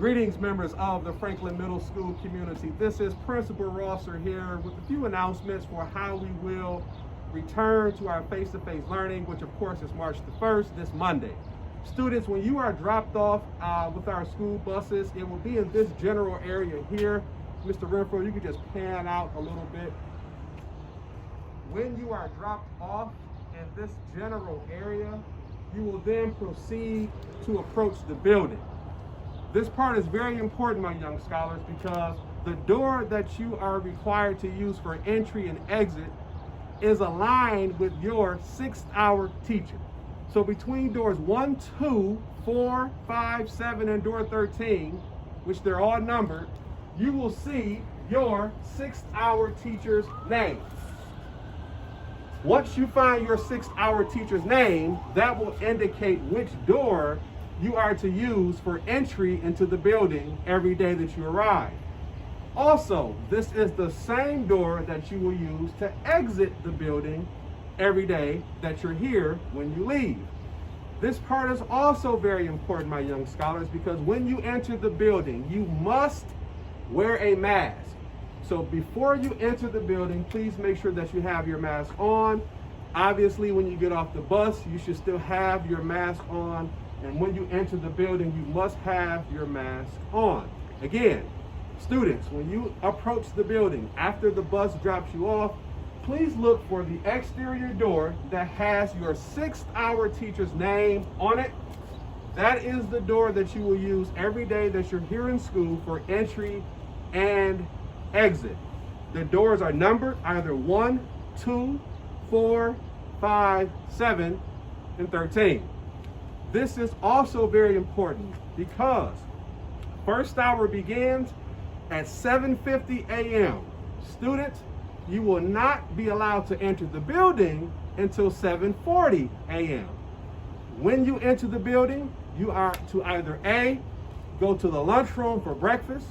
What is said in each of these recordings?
Greetings, members of the Franklin Middle School community. This is Principal Rosser here with a few announcements for how we will return to our face-to-face learning, which of course is March the 1st, this Monday. Students, when you are dropped off with our school buses, it will be in this general area here. Mr. Renfro, you can just pan out a little bit. When you are dropped off in this general area, you will then proceed to approach the building. This part is very important, my young scholars, because the door that you are required to use for entry and exit is aligned with your 6th-hour teacher. So between doors 1, 2, 4, 5, 7, and door 13, which they're all numbered, you will see your 6th-hour teacher's name. Once you find your 6th-hour teacher's name, that will indicate which door you are to use for entry into the building every day that you arrive. Also, this is the same door that you will use to exit the building every day that you're here when you leave. This part is also very important, my young scholars, because when you enter the building, you must wear a mask. So before you enter the building, please make sure that you have your mask on. Obviously, when you get off the bus, you should still have your mask on. And when you enter the building, you must have your mask on. Again, students, when you approach the building after the bus drops you off, please look for the exterior door that has your 6th-hour teacher's name on it. That is the door that you will use every day that you're here in school for entry and exit. The doors are numbered either 1, 2, 4, 5, 7, and 13. This is also very important because first hour begins at 7:50 a.m. Students, you will not be allowed to enter the building until 7:40 a.m. When you enter the building, you are to either A, go to the lunchroom for breakfast,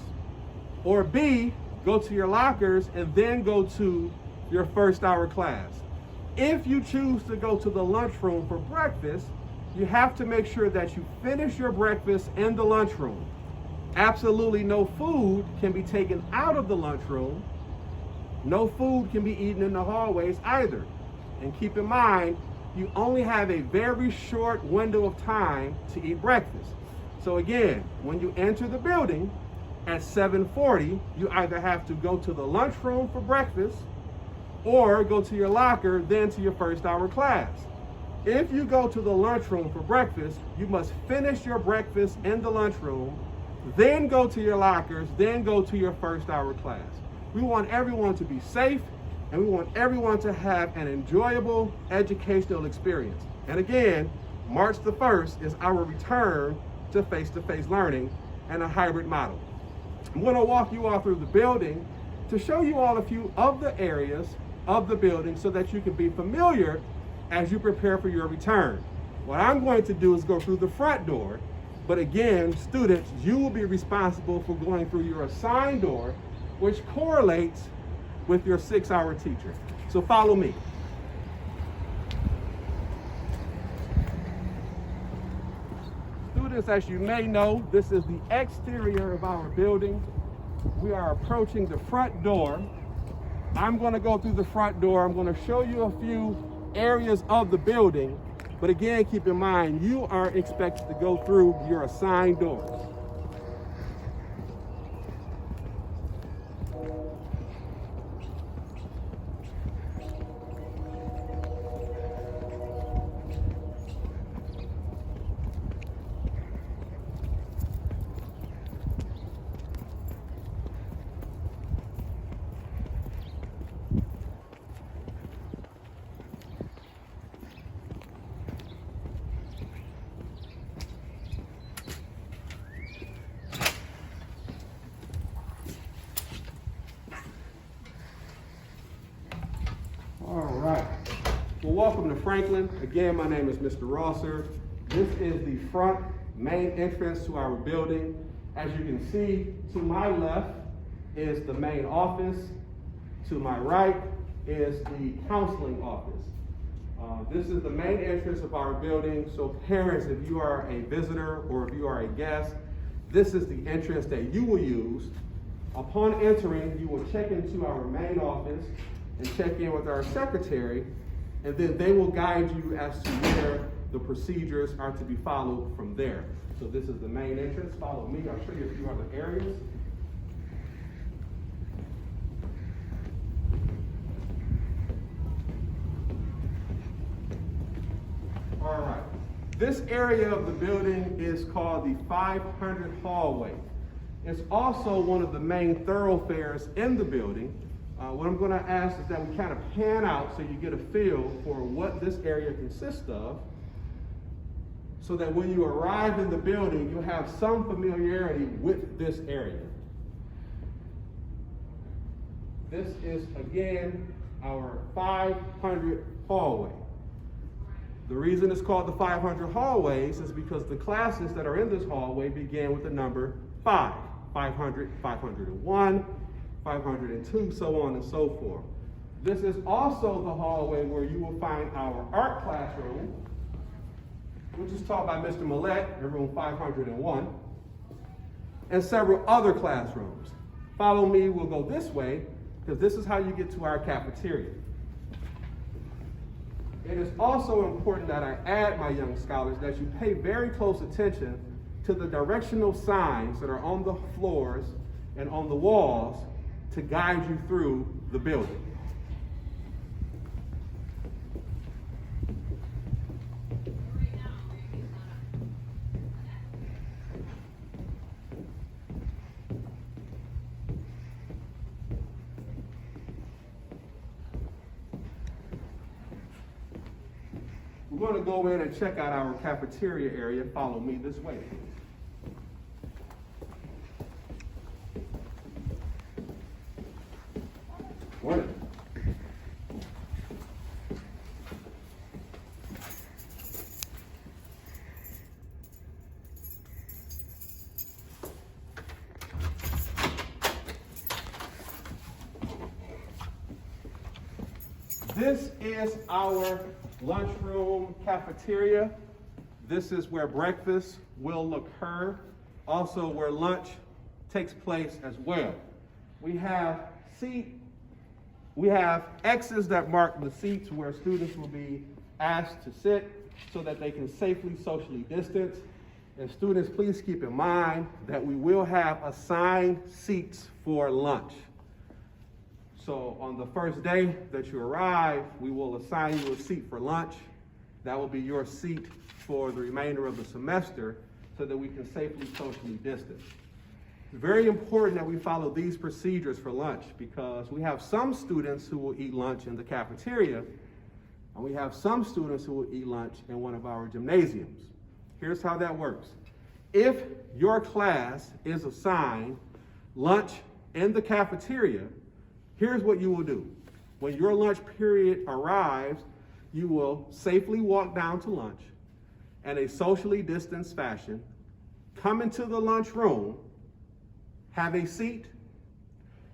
or B, go to your lockers and then go to your first hour class. If you choose to go to the lunchroom for breakfast, you have to make sure that you finish your breakfast in the lunchroom. Absolutely no food can be taken out of the lunchroom. No food can be eaten in the hallways either. And keep in mind, you only have a very short window of time to eat breakfast. So again, when you enter the building at 7:40, you either have to go to the lunchroom for breakfast or go to your locker, then to your first hour class. If you go to the lunchroom for breakfast, you must finish your breakfast in the lunchroom, then go to your lockers, then go to your first hour class. We want everyone to be safe, and we want everyone to have an enjoyable educational experience. And again, March the 1st is our return to face-to-face learning and a hybrid model. I'm going to walk you all through the building to show you all a few of the areas of the building so that you can be familiar as you prepare for your return. What I'm going to do is go through the front door, but again, students, you will be responsible for going through your assigned door, which correlates with your 6-hour teacher. So follow me. Students, as you may know, this is the exterior of our building. We are approaching the front door. I'm going to go through the front door. I'm going to show you a few areas of the building, but again, keep in mind, you are expected to go through your assigned doors. All right. Well, welcome to Franklin. Again, my name is Mr. Rosser. This is the front main entrance to our building. As you can see, to my left is the main office. To my right is the counseling office. This is the main entrance of our building. So parents, if you are a visitor or if you are a guest, This is the entrance that you will use. Upon entering, you will check into our main office and check in with our secretary, and then they will guide you as to where the procedures are to be followed from there. So this is the main entrance. Follow me. I'll show you a few other areas. All right. This area of the building is called the 500 hallway. It's also one of the main thoroughfares in the building. What I'm going to ask is that we kind of pan out so you get a feel for what this area consists of, so that when you arrive in the building, you'll have some familiarity with this area. This is, again, our 500 hallway. The reason it's called the 500 hallways is because the classes that are in this hallway begin with the number 5. 500, 501, 502, so on and so forth. This is also the hallway where you will find our art classroom, which is taught by Mr. Millette in room 501, and several other classrooms. Follow me, we'll go this way, because this is how you get to our cafeteria. It is also important that I add, my young scholars, that you pay very close attention to the directional signs that are on the floors and on the walls to guide you through the building. We're going to go in and check out our cafeteria area. Follow me this way, please. Morning. This is our lunchroom cafeteria. This is where breakfast will occur, also where lunch takes place as well. We have X's that mark the seats where students will be asked to sit so that they can safely socially distance. And students, please keep in mind that we will have assigned seats for lunch. So on the first day that you arrive, we will assign you a seat for lunch. That will be your seat for the remainder of the semester so that we can safely socially distance. It's very important that we follow these procedures for lunch because we have some students who will eat lunch in the cafeteria, and we have some students who will eat lunch in one of our gymnasiums. Here's how that works. If your class is assigned lunch in the cafeteria, here's what you will do. When your lunch period arrives, you will safely walk down to lunch in a socially distanced fashion, come into the lunchroom, have a seat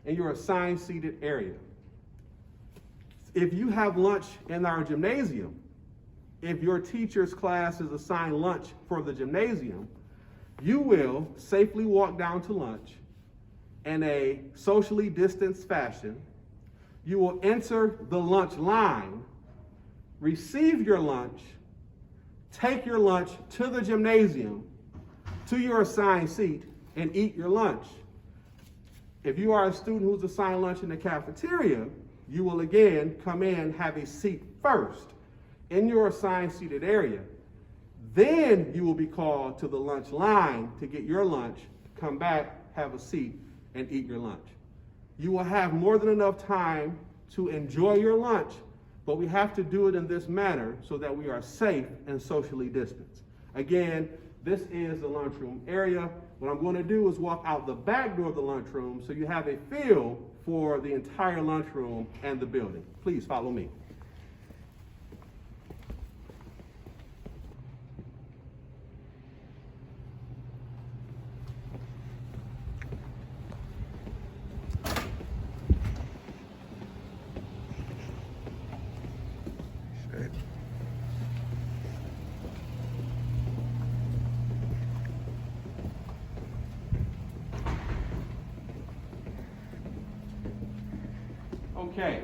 in your assigned seated area. If you have lunch in our gymnasium, if your teacher's class is assigned lunch for the gymnasium, you will safely walk down to lunch in a socially distanced fashion. You will enter the lunch line, receive your lunch, take your lunch to the gymnasium, to your assigned seat, and eat your lunch. If you are a student who's assigned lunch in the cafeteria, you will again come in, have a seat first in your assigned seated area. Then you will be called to the lunch line to get your lunch, come back, have a seat, and eat your lunch. You will have more than enough time to enjoy your lunch, but we have to do it in this manner so that we are safe and socially distanced. Again, this is the lunchroom area. What I'm going to do is walk out the back door of the lunchroom so you have a feel for the entire lunchroom and the building. Please follow me. Okay.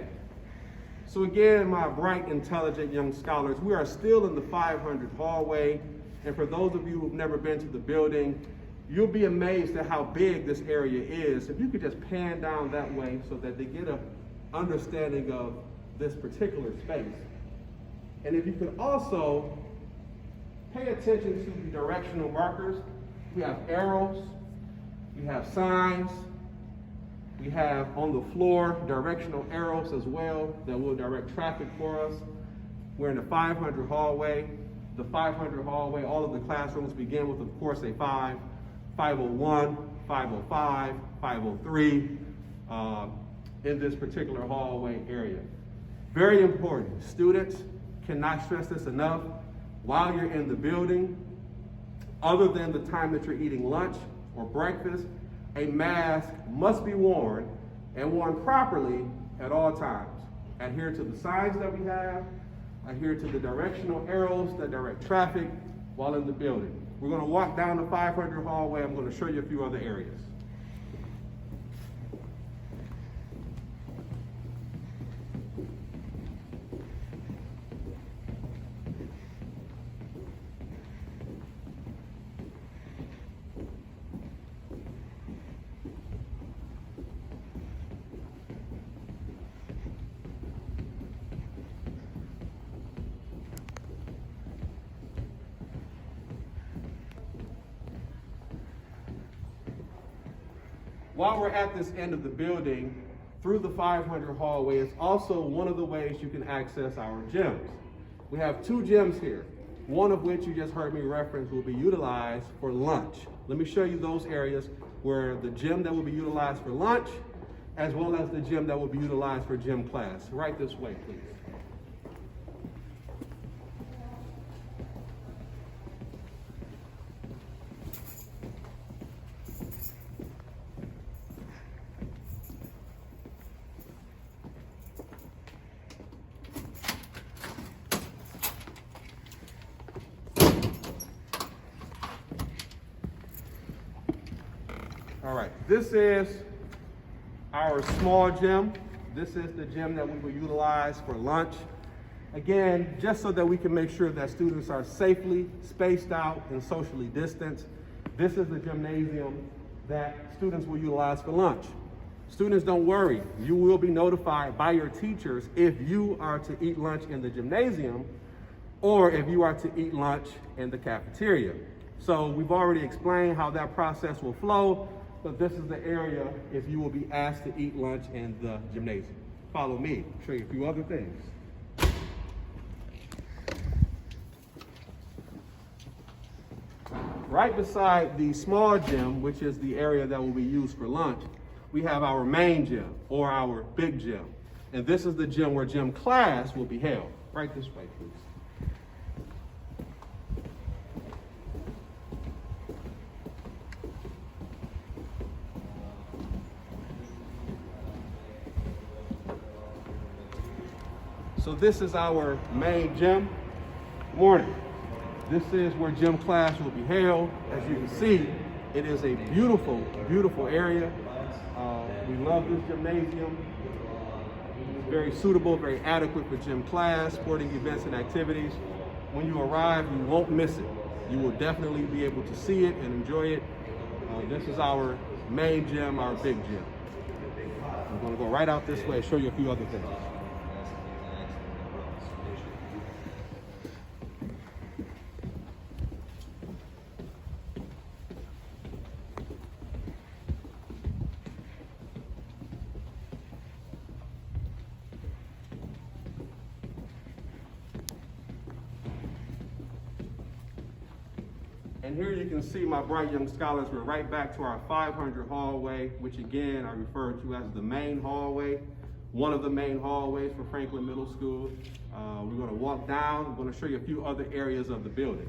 So again, my bright, intelligent young scholars, we are still in the 500 hallway. And for those of you who've never been to the building, you'll be amazed at how big this area is. If you could just pan down that way so that they get an understanding of this particular space. And if you could also pay attention to the directional markers. We have arrows, we have signs, we have on the floor directional arrows as well that will direct traffic for us. We're in the 500 hallway. The 500 hallway, all of the classrooms begin with, of course, a 5, 501, 505, 503 in this particular hallway area. Very important. Students, cannot stress this enough. While you're in the building, other than the time that you're eating lunch or breakfast, a mask must be worn and worn properly at all times. Adhere to the signs that we have, adhere to the directional arrows that direct traffic while in the building. We're going to walk down the 500 hallway. I'm going to show you a few other areas. While we're at this end of the building, through the 500 hallway, it's also one of the ways you can access our gyms. We have 2 gyms here, one of which you just heard me reference will be utilized for lunch. Let me show you those areas where the gym that will be utilized for lunch, as well as the gym that will be utilized for gym class. Right this way, please. All right, this is our small gym. This is the gym that we will utilize for lunch. Again, just so that we can make sure that students are safely spaced out and socially distanced, this is the gymnasium that students will utilize for lunch. Students, don't worry. You will be notified by your teachers if you are to eat lunch in the gymnasium or if you are to eat lunch in the cafeteria. So we've already explained how that process will flow. But this is the area if you will be asked to eat lunch in the gymnasium. Follow me, I'll show you a few other things. Right beside the small gym, which is the area that will be used for lunch, we have our main gym or our big gym. And this is the gym where gym class will be held. Right this way, please. So this is our main gym. Morning. This is where gym class will be held. As you can see, it is a beautiful, beautiful area. We love this gymnasium. It's very suitable, very adequate for gym class, sporting events and activities. When you arrive, you won't miss it. You will definitely be able to see it and enjoy it. This is our main gym, our big gym. I'm going to go right out this way and show you a few other things. And here you can see, my bright young scholars, we're right back to our 500 hallway, which again I refer to as the main hallway, one of the main hallways for Franklin Middle School. We're going to walk down. I'm going to show you a few other areas of the building.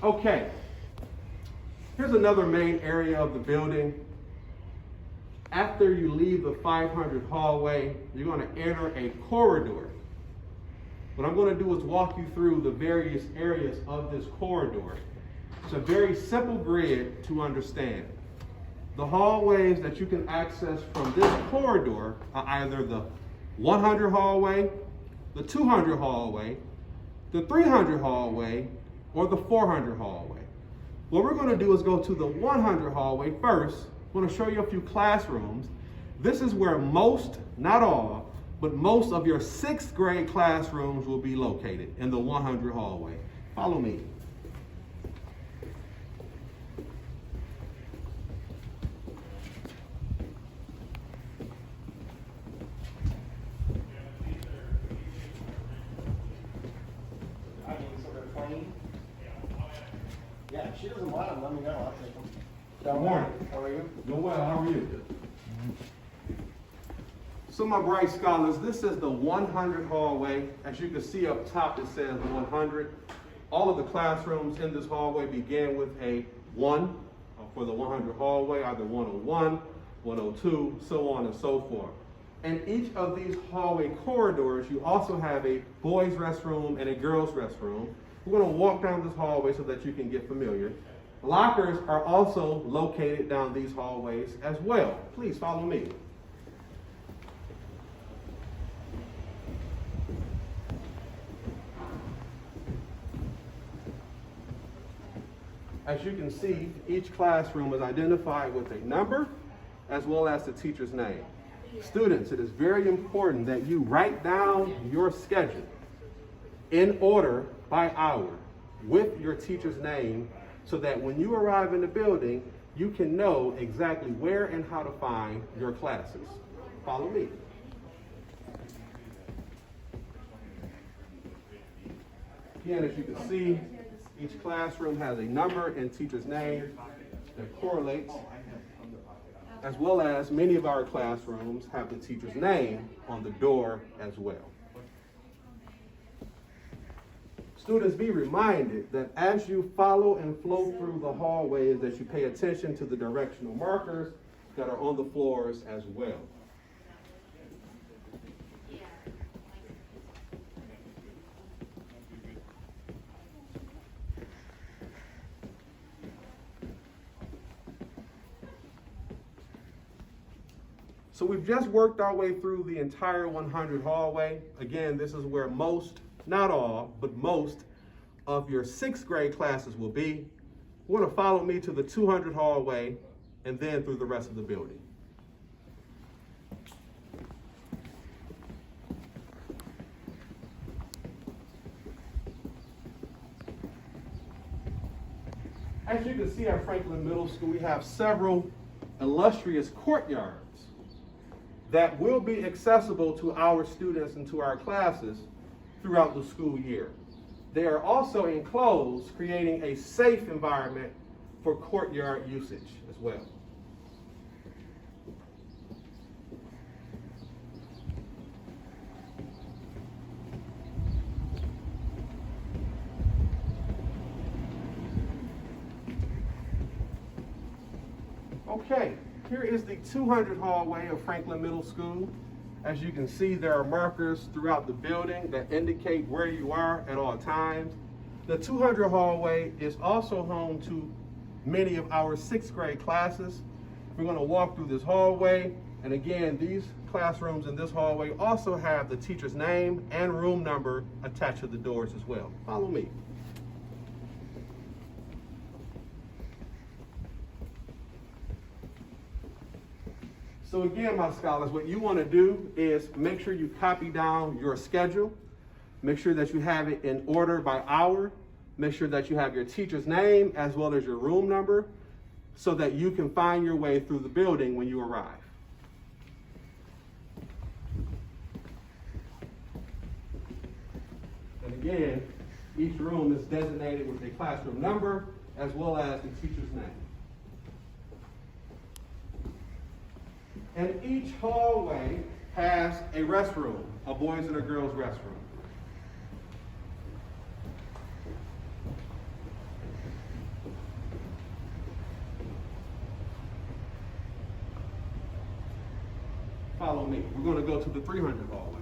Okay, here's another main area of the building. After you leave the 500 hallway, you're going to enter a corridor. What I'm going to do is walk you through the various areas of this corridor. It's a very simple grid to understand. The hallways that you can access from this corridor are either the 100 hallway, the 200 hallway, the 300 hallway, or the 400 hallway. What we're going to do is go to the 100 hallway first. I'm going to show you a few classrooms. This is where most, not all, but most of your 6th grade classrooms will be located in the 100 hallway. Follow me. Yeah, if she doesn't want them, let me know. I'll take them. Good morning. How are you? Doing well. How are you? So my bright scholars, this is the 100 hallway. As you can see up top, it says 100. All of the classrooms in this hallway begin with a 1 for the 100 hallway, either 101, 102, so on and so forth. In each of these hallway corridors, you also have a boys' restroom and a girls' restroom. We're going to walk down this hallway so that you can get familiar. Lockers are also located down these hallways as well. Please follow me. As you can see, each classroom is identified with a number as well as the teacher's name. Students, it is very important that you write down your schedule in order by hour with your teacher's name so that when you arrive in the building, you can know exactly where and how to find your classes. Follow me. Again, as you can see, each classroom has a number and teacher's name that correlates, as well as many of our classrooms have the teacher's name on the door as well. Students, be reminded that as you follow and flow through the hallways, that you pay attention to the directional markers that are on the floors as well. So we've just worked our way through the entire 100 hallway. Again, this is where most, not all, but most of your 6th grade classes will be. You want to follow me to the 200 hallway and then through the rest of the building. As you can see at Franklin Middle School, we have several illustrious courtyards that will be accessible to our students and to our classes throughout the school year. They are also enclosed, creating a safe environment for courtyard usage as well. Okay. Here is the 200 hallway of Franklin Middle School. As you can see, there are markers throughout the building that indicate where you are at all times. The 200 hallway is also home to many of our 6th grade classes. We're going to walk through this hallway, and again, these classrooms in this hallway also have the teacher's name and room number attached to the doors as well. Follow me. So again, my scholars, what you want to do is make sure you copy down your schedule. Make sure that you have it in order by hour. Make sure that you have your teacher's name as well as your room number so that you can find your way through the building when you arrive. And again, each room is designated with a classroom number as well as the teacher's name. And each hallway has a restroom, a boys and a girls restroom. follow me. We're going to go to the 300 hallway.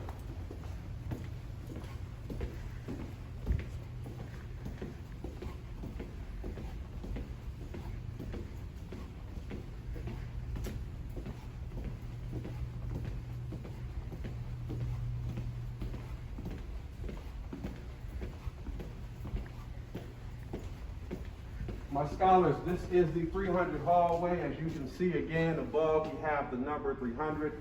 My scholars, this is the 300 hallway. As you can see again above, we have the number 300.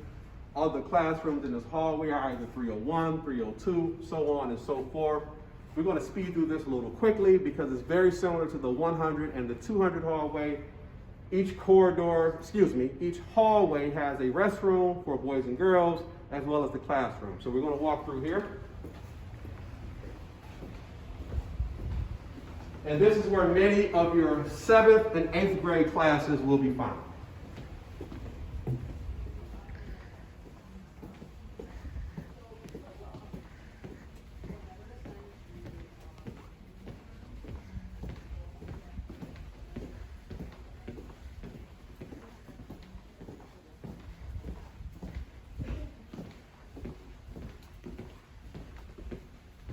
All the classrooms in this hallway are either 301, 302, so on and so forth. We're going to speed through this a little quickly because it's very similar to the 100 and the 200 hallway. Each hallway has a restroom for boys and girls as well as the classroom. So we're going to walk through here. And this is where many of your 7th and 8th grade classes will be found.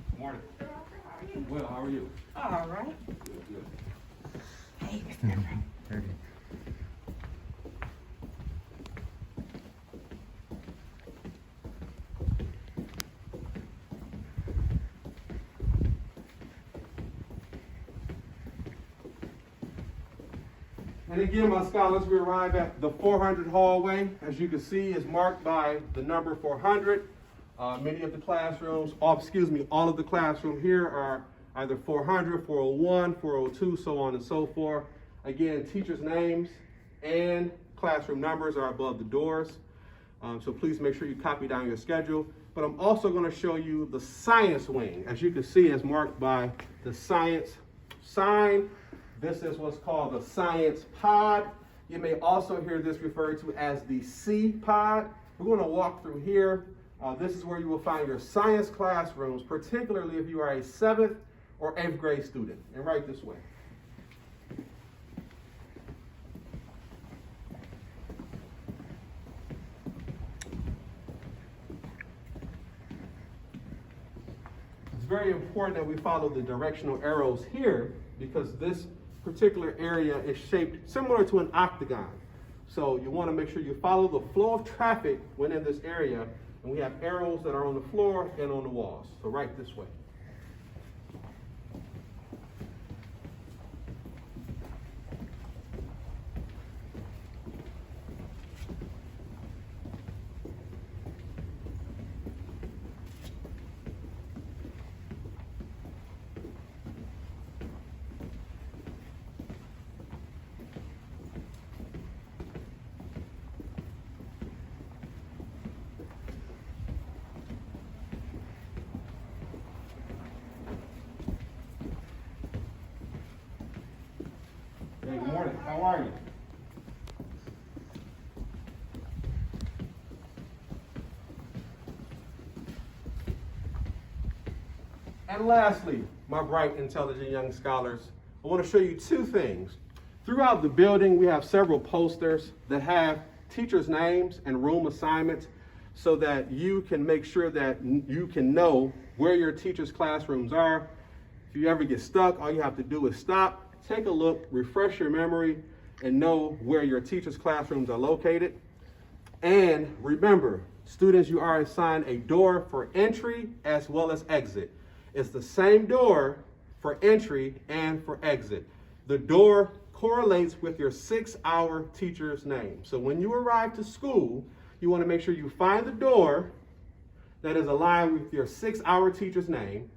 Good morning. Well, how are you? All right. Good, good. Hey, Mr. Everett. And again, my scholars, we arrive at the 400 hallway. As you can see, is marked by the number 400. Many of the classrooms, all of the classrooms here are either 400, 401, 402, so on and so forth. Again, teachers' names and classroom numbers are above the doors. So please make sure you copy down your schedule. But I'm also going to show you the science wing. As you can see, it's marked by the science sign. This is what's called the science pod. You may also hear this referred to as the C pod. We're going to walk through here. This is where you will find your science classrooms, particularly if you are a 7th or 8th grade student. And right this way. It's very important that we follow the directional arrows here because this particular area is shaped similar to an octagon. So you want to make sure you follow the flow of traffic within this area, and we have arrows that are on the floor and on the walls. So right this way. Hey, good morning. How are you? And lastly, my bright, intelligent young scholars, I want to show you two things. Throughout the building, we have several posters that have teachers' names and room assignments so that you can make sure that you can know where your teachers' classrooms are. If you ever get stuck, all you have to do is stop, take a look, refresh your memory, and know where your teachers' classrooms are located. And remember, students, you are assigned a door for entry as well as exit. It's the same door for entry and for exit. The door correlates with your 6-hour teacher's name. So when you arrive to school, you want to make sure you find the door that is aligned with your 6-hour teacher's name.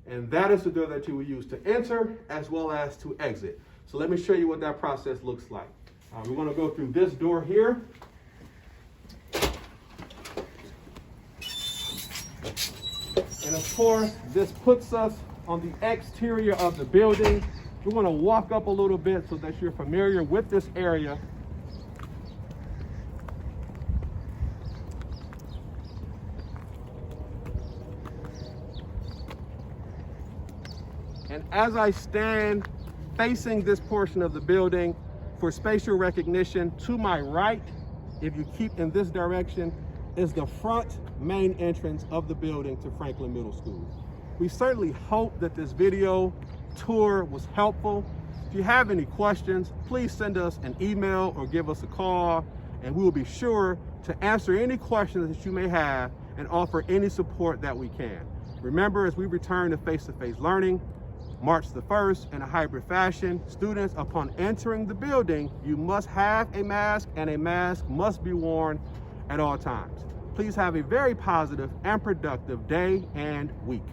And that is the door that you will use to enter as well as to exit. So let me show you what that process looks like. We're going to go through this door here. And of course, this puts us on the exterior of the building. We're going to walk up a little bit so that you're familiar with this area. And as I stand facing this portion of the building for spatial recognition, to my right, if you keep in this direction, is the front main entrance of the building to Franklin Middle School. We certainly hope that this video tour was helpful. If you have any questions, please send us an email or give us a call, and we will be sure to answer any questions that you may have and offer any support that we can. Remember, as we return to face-to-face learning, March the 1st in a hybrid fashion, students, upon entering the building, you must have a mask, and a mask must be worn at all times. Please have a very positive and productive day and week.